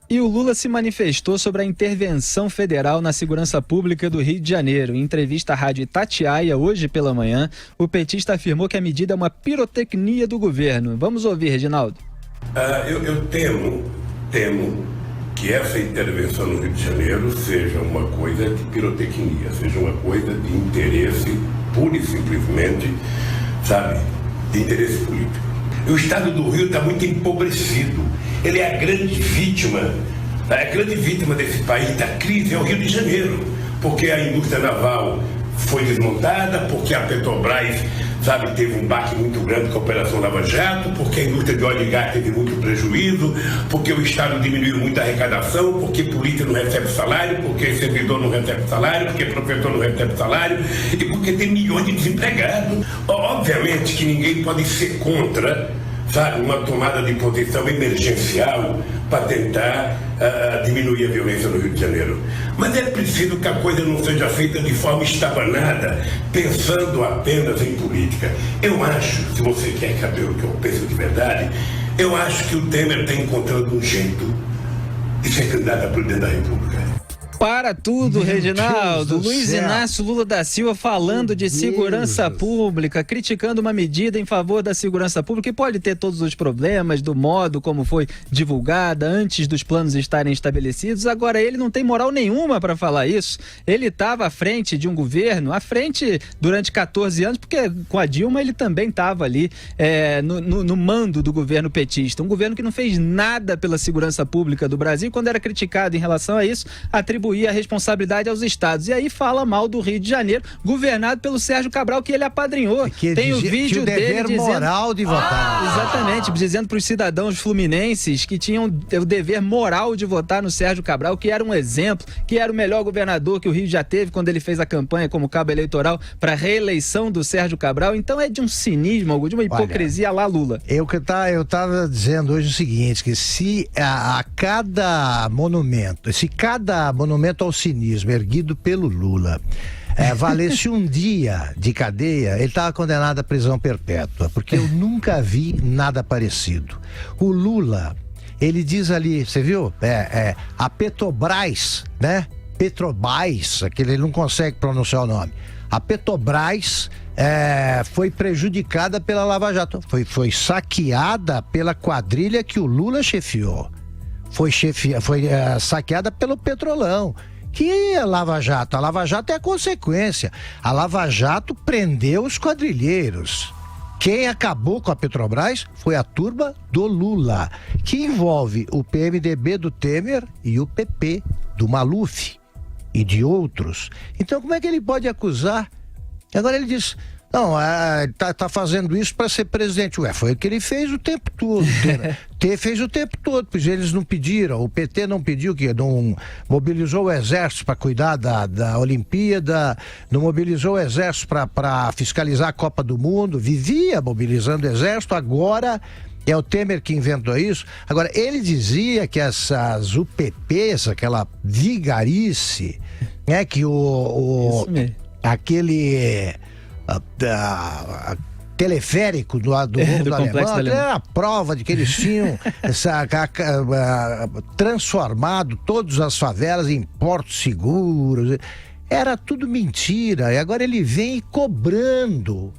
E o Lula se manifestou sobre a intervenção federal na segurança pública do Rio de Janeiro. Em entrevista à rádio Itatiaia, hoje pela manhã, o petista afirmou que a medida é uma pirotecnia do governo. Vamos ouvir, Reginaldo. Eu temo que essa intervenção no Rio de Janeiro seja uma coisa de pirotecnia, seja uma coisa de interesse, pura e simplesmente, de interesse político. O estado do Rio está muito empobrecido. Ele é a grande vítima desse país, da crise, é o Rio de Janeiro. Porque a indústria naval foi desmontada, porque a Petrobras, teve um baque muito grande com a Operação Lava Jato, porque a indústria de óleo e gás teve muito prejuízo, porque o Estado diminuiu muito a arrecadação, porque polícia não recebe salário, porque servidor não recebe salário, porque professor não recebe salário, e porque tem milhões de desempregados. Obviamente que ninguém pode ser contra uma tomada de posição emergencial para tentar diminuir a violência no Rio de Janeiro. Mas é preciso que a coisa não seja feita de forma estabanada, pensando apenas em política. Eu acho, se você quer saber o que eu penso de verdade, eu acho que o Temer está encontrando um jeito de ser candidato a presidente da República. Para tudo, Reginaldo. Luiz Inácio Lula da Silva falando de segurança pública, criticando uma medida em favor da segurança pública que pode ter todos os problemas do modo como foi divulgada antes dos planos estarem estabelecidos. Agora, ele não tem moral nenhuma para falar isso. Ele estava à frente de um governo, à frente durante 14 anos, porque com a Dilma ele também estava ali no mando do governo petista. Um governo que não fez nada pela segurança pública do Brasil. Quando era criticado em relação a isso, atribuía a responsabilidade aos estados. E aí fala mal do Rio de Janeiro, governado pelo Sérgio Cabral, que ele apadrinhou. Tem o vídeo dele dizendo... moral de votar. Exatamente, dizendo para os cidadãos fluminenses que tinham o dever moral de votar no Sérgio Cabral, que era um exemplo, que era o melhor governador que o Rio já teve quando ele fez a campanha como cabo eleitoral para a reeleição do Sérgio Cabral. Então é de um cinismo, de uma hipocrisia lá Lula. Eu estava dizendo hoje o seguinte, que se cada monumento ao cinismo erguido pelo Lula valesse um dia de cadeia, ele estava condenado à prisão perpétua, porque eu nunca vi nada parecido. O Lula, ele diz ali, você viu? A Petrobras, né? Petrobras, ele não consegue pronunciar o nome. A Petrobras foi prejudicada pela Lava Jato, foi saqueada pela quadrilha que o Lula chefiou. Foi saqueada pelo Petrolão. Que a Lava Jato? A Lava Jato é a consequência. A Lava Jato prendeu os quadrilheiros. Quem acabou com a Petrobras foi a turma do Lula, que envolve o PMDB do Temer e o PP do Maluf e de outros. Então como é que ele pode acusar? Agora ele diz... Não, tá fazendo isso para ser presidente. Foi o que ele fez o tempo todo. Fez o tempo todo, pois eles não pediram. O PT não pediu, que não mobilizou o exército para cuidar da Olimpíada, não mobilizou o exército para fiscalizar a Copa do Mundo, vivia mobilizando o exército, agora é o Temer que inventou isso. Agora, ele dizia que essas UPPs, aquela vigarice, que aquele... teleférico do Morro do Alemão, era a prova de que eles tinham transformado todas as favelas em portos seguros. Era tudo mentira. E agora ele vem cobrando.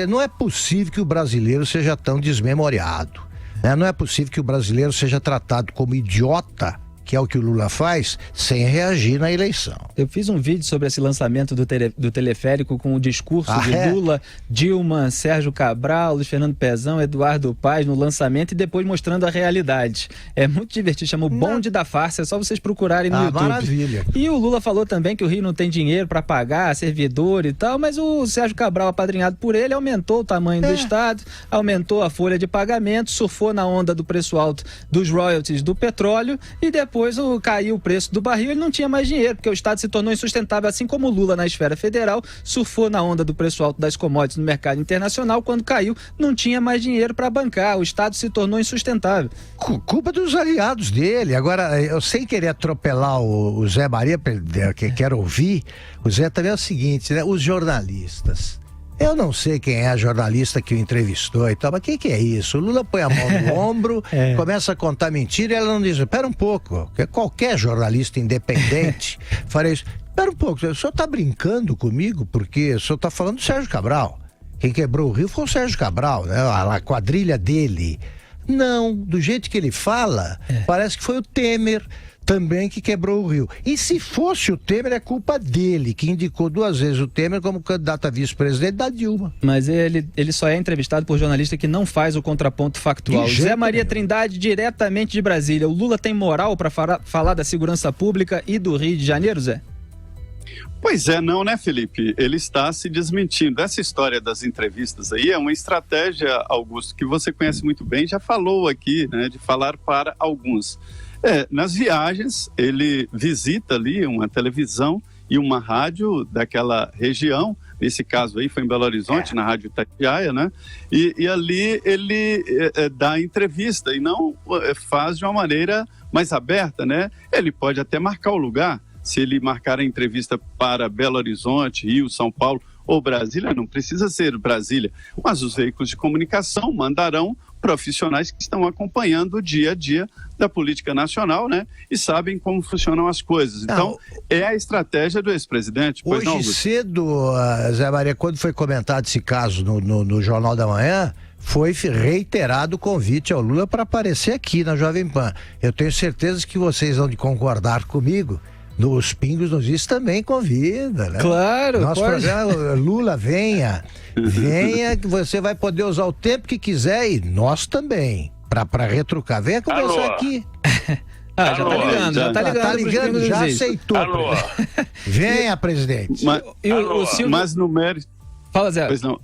Não é possível que o brasileiro seja tão desmemoriado. Não é possível que o brasileiro seja tratado como idiota, que é o que o Lula faz, sem reagir na eleição. Eu fiz um vídeo sobre esse lançamento do teleférico com o discurso de Lula, Dilma, Sérgio Cabral, Luiz Fernando Pezão, Eduardo Paes no lançamento e depois mostrando a realidade. É muito divertido, chama o Bonde da Farsa, é só vocês procurarem no YouTube. Maravilha. E o Lula falou também que o Rio não tem dinheiro para pagar servidor e tal, mas o Sérgio Cabral, apadrinhado por ele, aumentou o tamanho do Estado, aumentou a folha de pagamento, surfou na onda do preço alto dos royalties do petróleo e depois caiu o preço do barril, ele não tinha mais dinheiro, porque o Estado se tornou insustentável, assim como o Lula na esfera federal surfou na onda do preço alto das commodities no mercado internacional, quando caiu, não tinha mais dinheiro para bancar, o Estado se tornou insustentável. Culpa dos aliados dele. Agora, eu sem querer atropelar o Zé Maria, que quero ouvir, o Zé também é o seguinte, né? Os jornalistas, Eu não sei quem é a jornalista que o entrevistou e tal, mas o que é isso? O Lula põe a mão no ombro, começa a contar mentira e ela não diz, espera um pouco, porque qualquer jornalista independente faria isso. Espera um pouco, o senhor está brincando comigo porque o senhor está falando do Sérgio Cabral. Quem quebrou o Rio foi o Sérgio Cabral, né? A quadrilha dele. Não, do jeito que ele fala, parece que foi o Temer também que quebrou o Rio. E se fosse o Temer, é culpa dele, que indicou 2 vezes o Temer como candidato a vice-presidente da Dilma. Mas ele só é entrevistado por jornalista que não faz o contraponto factual. Zé Maria Trindade, diretamente de Brasília. O Lula tem moral para falar da segurança pública e do Rio de Janeiro, Zé? Pois é, não, né, Felipe? Ele está se desmentindo. Essa história das entrevistas aí é uma estratégia, Augusto, que você conhece muito bem, já falou aqui, né, de falar para alguns. Nas viagens, ele visita ali uma televisão e uma rádio daquela região, nesse caso aí foi em Belo Horizonte, na Rádio Itatiaia, né? E ali ele dá entrevista e não faz de uma maneira mais aberta, né? Ele pode até marcar o lugar. Se ele marcar a entrevista para Belo Horizonte, Rio, São Paulo ou Brasília, não precisa ser Brasília, mas os veículos de comunicação mandarão profissionais que estão acompanhando o dia a dia da política nacional, né? E sabem como funcionam as coisas. Então, é a estratégia do ex-presidente. Hoje cedo, Zé Maria, quando foi comentado esse caso no Jornal da Manhã, foi reiterado o convite ao Lula para aparecer aqui na Jovem Pan. Eu tenho certeza que vocês vão concordar comigo. Nos Pingos nos Is também convida, né? Claro. Nosso programa, Lula, venha, que você vai poder usar o tempo que quiser e nós também, para retrucar. Venha conversar aqui. Já tá ligando. Já aceitou. Venha, presidente. Mas no mérito... Fala, Zé. Pois não,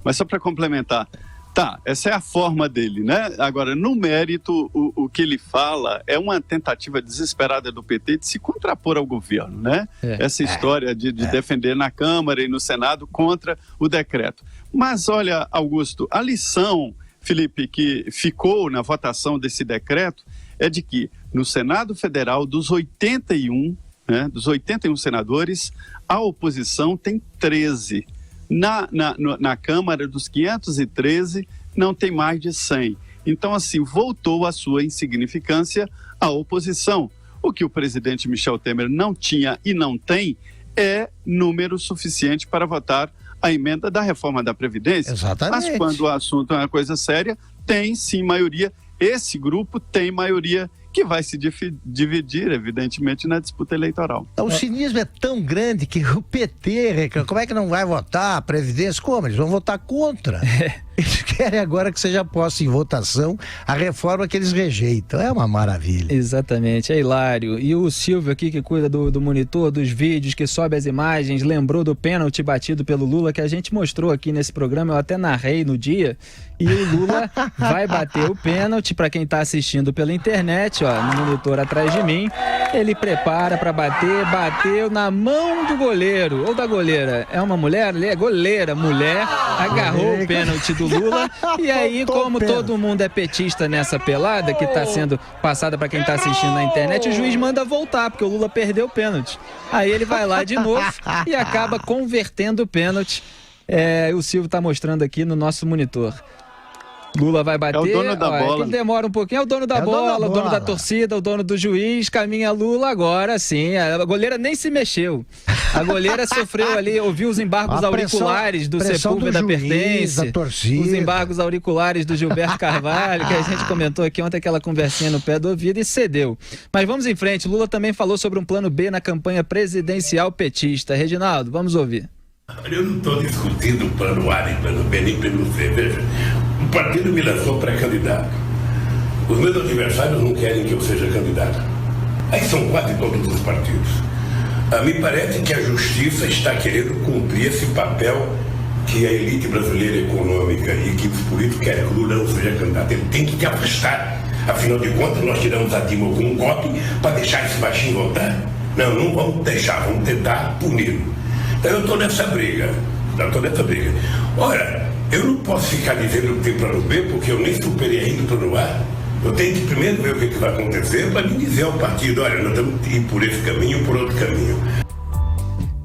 mas só para complementar. Tá, essa é a forma dele, né? Agora, no mérito, o que ele fala é uma tentativa desesperada do PT de se contrapor ao governo, né? Essa história de defender na Câmara e no Senado contra o decreto. Mas olha, Augusto, a lição, Felipe, que ficou na votação desse decreto é de que no Senado Federal, dos 81 senadores, a oposição tem 13. Na Câmara, dos 513, não tem mais de 100. Então, assim, voltou à sua insignificância a oposição. O que o presidente Michel Temer não tinha e não tem é número suficiente para votar a emenda da reforma da Previdência. Exatamente. Mas quando o assunto é uma coisa séria, tem sim maioria. Esse grupo tem maioria que vai se dividir, evidentemente, na disputa eleitoral. O cinismo é tão grande que o PT reclama. Como é que não vai votar a Previdência? Como? Eles vão votar contra. Eles querem agora que seja posta em votação a reforma que eles rejeitam. É uma maravilha. Exatamente, é hilário. E o Silvio aqui, que cuida do monitor, dos vídeos, que sobe as imagens, lembrou do pênalti batido pelo Lula, que a gente mostrou aqui nesse programa, eu até narrei no dia. E o Lula vai bater o pênalti, para quem está assistindo pela internet, ó, no monitor atrás de mim. Ele prepara para bater, bateu na mão do goleiro, ou da goleira. É uma mulher? É goleira, mulher, agarrou o pênalti do Lula. E aí, como todo mundo é petista nessa pelada, que está sendo passada para quem está assistindo na internet, o juiz manda voltar, porque o Lula perdeu o pênalti. Aí ele vai lá de novo e acaba convertendo o pênalti. O Silvio está mostrando aqui no nosso monitor. Lula vai bater, é o dono da bola. Que demora um pouquinho, é o dono da bola, o dono da torcida, o dono do juiz, caminha Lula agora, sim. A goleira nem se mexeu. A goleira sofreu ali, ouviu os embargos auriculares do Sepúlveda Pertence, os embargos auriculares do Gilberto Carvalho, que a gente comentou aqui ontem, aquela conversinha no pé do ouvido, e cedeu. Mas vamos em frente, Lula também falou sobre um plano B na campanha presidencial petista. Reginaldo, vamos ouvir. Eu não estou discutindo plano A, nem plano B, nem plano C. Veja, o partido me lançou pré-candidato. Os meus adversários não querem que eu seja candidato. Aí são quase todos os partidos. Me parece que a justiça está querendo cumprir esse papel que a elite brasileira econômica e que os políticos querem que o Lula não seja candidato. Ele tem que te afastar. Afinal de contas, nós tiramos a Dilma com um golpe para deixar esse baixinho voltar. Não vamos deixar, vamos tentar puni-lo. Então eu estou nessa briga. Ora, eu não posso ficar dizendo que tem plano B, porque eu nem superei ainda o plano A. Eu tenho que primeiro ver o que vai acontecer para me dizer ao partido, olha, nós estamos indo por esse caminho ou por outro caminho.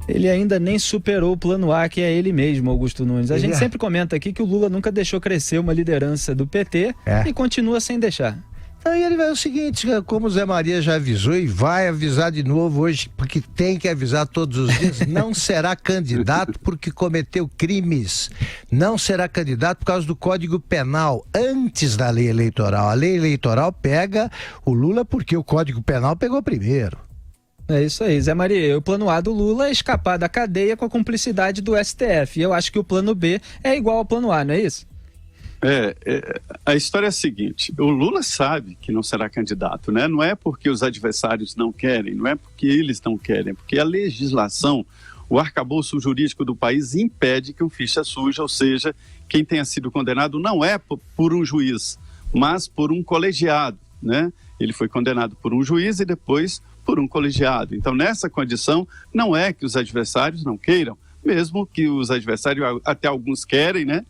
Ele ainda nem superou o plano A, que é ele mesmo, Augusto Nunes. A gente sempre comenta aqui que o Lula nunca deixou crescer uma liderança do PT e continua sem deixar. Aí ele vai o seguinte, como o Zé Maria já avisou e vai avisar de novo hoje, porque tem que avisar todos os dias, não será candidato porque cometeu crimes. Não será candidato por causa do Código Penal, antes da lei eleitoral. A lei eleitoral pega o Lula porque o Código Penal pegou primeiro. É isso aí, Zé Maria. O plano A do Lula é escapar da cadeia com a cumplicidade do STF. E eu acho que o plano B é igual ao plano A, não é isso? A história é a seguinte: o Lula sabe que não será candidato, né? Não é porque os adversários não querem, não é porque eles não querem, porque a legislação, o arcabouço jurídico do país impede que um ficha suja, ou seja, quem tenha sido condenado não é por um juiz, mas por um colegiado, né? Ele foi condenado por um juiz e depois por um colegiado. Então, nessa condição, não é que os adversários não queiram, mesmo que os adversários, até alguns querem, né?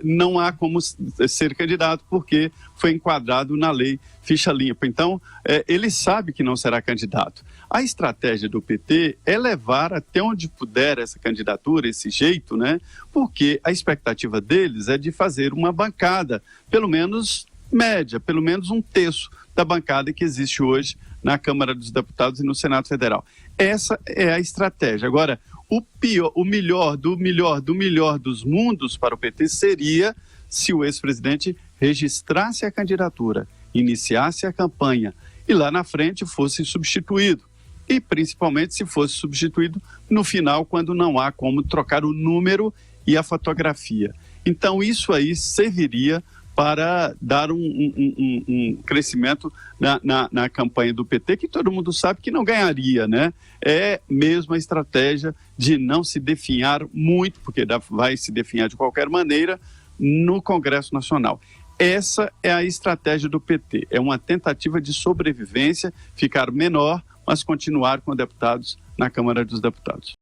Não há como ser candidato porque foi enquadrado na lei ficha limpa. Então, ele sabe que não será candidato. A estratégia do PT é levar até onde puder essa candidatura, esse jeito, né? Porque a expectativa deles é de fazer uma bancada, pelo menos média, pelo menos um terço da bancada que existe hoje na Câmara dos Deputados e no Senado Federal. Essa é a estratégia. Agora, o melhor dos mundos para o PT seria se o ex-presidente registrasse a candidatura, iniciasse a campanha e lá na frente fosse substituído. E principalmente se fosse substituído no final, quando não há como trocar o número e a fotografia. Então isso aí serviria para dar um crescimento na campanha do PT, que todo mundo sabe que não ganharia, né? É mesmo a estratégia de não se definhar muito, porque vai se definhar de qualquer maneira, no Congresso Nacional. Essa é a estratégia do PT, é uma tentativa de sobrevivência, ficar menor, mas continuar com deputados na Câmara dos Deputados.